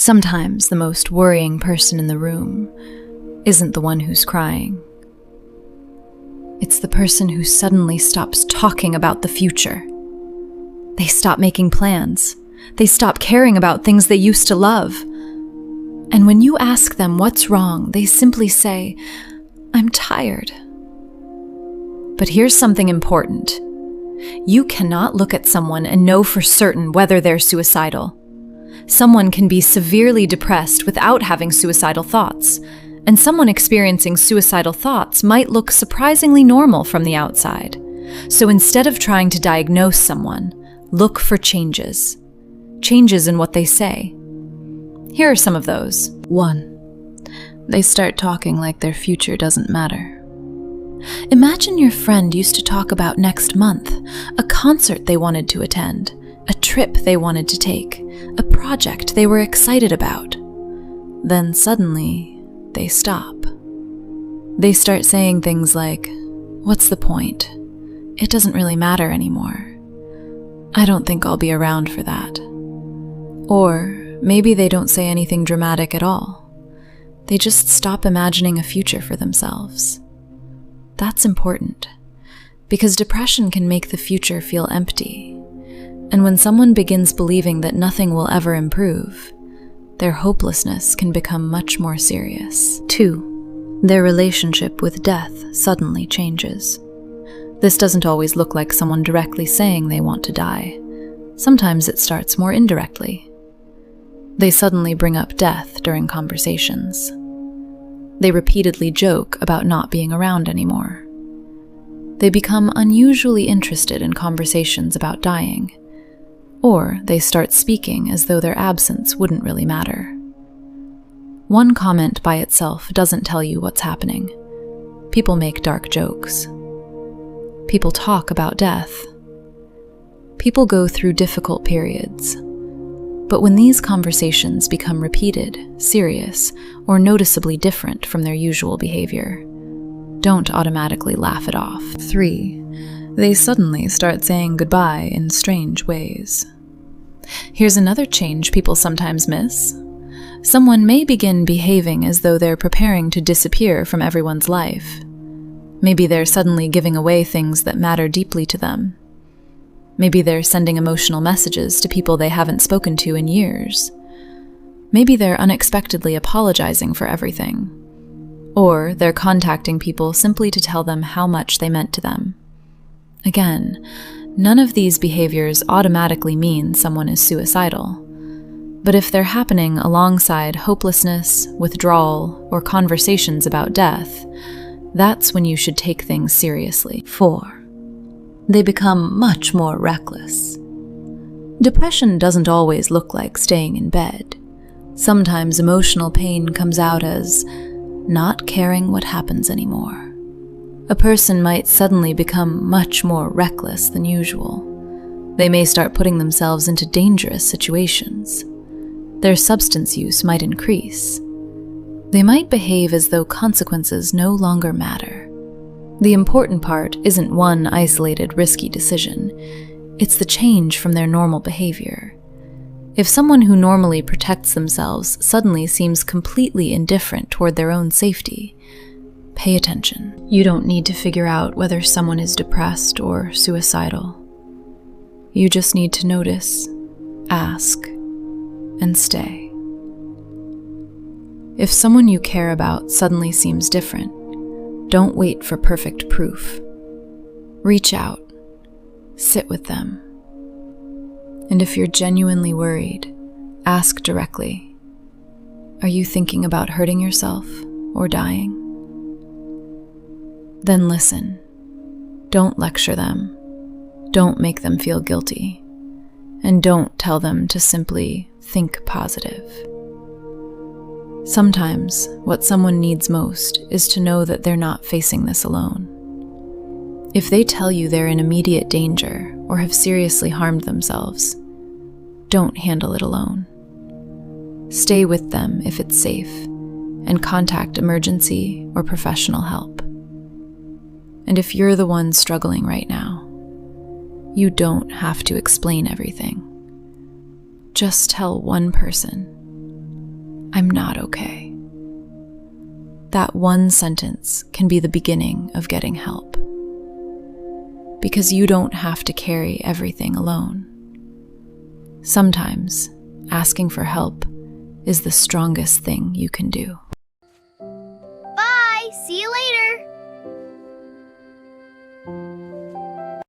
Sometimes the most worrying person in the room isn't the one who's crying. It's the person who suddenly stops talking about the future. They stop making plans. They stop caring about things they used to love. And when you ask them what's wrong, they simply say, "I'm tired." But here's something important. You cannot look at someone and know for certain whether they're suicidal. Someone can be severely depressed without having suicidal thoughts, and someone experiencing suicidal thoughts might look surprisingly normal from the outside. So instead of trying to diagnose someone, look for changes. Changes in what they say. Here are some of those. 1. They start talking like their future doesn't matter. Imagine your friend used to talk about next month, a concert they wanted to attend, a trip they wanted to take, a project they were excited about. Then suddenly, they stop. They start saying things like, "What's the point? It doesn't really matter anymore. I don't think I'll be around for that." Or maybe they don't say anything dramatic at all. They just stop imagining a future for themselves. That's important, because depression can make the future feel empty. And when someone begins believing that nothing will ever improve, their hopelessness can become much more serious. 2. Their relationship with death suddenly changes. This doesn't always look like someone directly saying they want to die. Sometimes it starts more indirectly. They suddenly bring up death during conversations. They repeatedly joke about not being around anymore. They become unusually interested in conversations about dying, or they start speaking as though their absence wouldn't really matter. One comment by itself doesn't tell you what's happening. People make dark jokes. People talk about death. People go through difficult periods. But when these conversations become repeated, serious, or noticeably different from their usual behavior, don't automatically laugh it off. 3. They suddenly start saying goodbye in strange ways. Here's another change people sometimes miss. Someone may begin behaving as though they're preparing to disappear from everyone's life. Maybe they're suddenly giving away things that matter deeply to them. Maybe they're sending emotional messages to people they haven't spoken to in years. Maybe they're unexpectedly apologizing for everything. Or they're contacting people simply to tell them how much they meant to them. Again, none of these behaviors automatically mean someone is suicidal. But if they're happening alongside hopelessness, withdrawal, or conversations about death, that's when you should take things seriously. 4. They become much more reckless. Depression doesn't always look like staying in bed. Sometimes emotional pain comes out as not caring what happens anymore. A person might suddenly become much more reckless than usual. They may start putting themselves into dangerous situations. Their substance use might increase. They might behave as though consequences no longer matter. The important part isn't one isolated risky decision. It's the change from their normal behavior. If someone who normally protects themselves suddenly seems completely indifferent toward their own safety, pay attention. You don't need to figure out whether someone is depressed or suicidal. You just need to notice, ask, and stay. If someone you care about suddenly seems different, don't wait for perfect proof. Reach out, sit with them. And if you're genuinely worried, ask directly, are you thinking about hurting yourself or dying? Then listen. Don't lecture them. Don't make them feel guilty. And don't tell them to simply think positive. Sometimes, what someone needs most is to know that they're not facing this alone. If they tell you they're in immediate danger or have seriously harmed themselves, don't handle it alone. Stay with them if it's safe, and contact emergency or professional help. And if you're the one struggling right now, you don't have to explain everything. Just tell one person, I'm not okay. That one sentence can be the beginning of getting help. Because you don't have to carry everything alone. Sometimes, asking for help is the strongest thing you can do. Bye! See you later!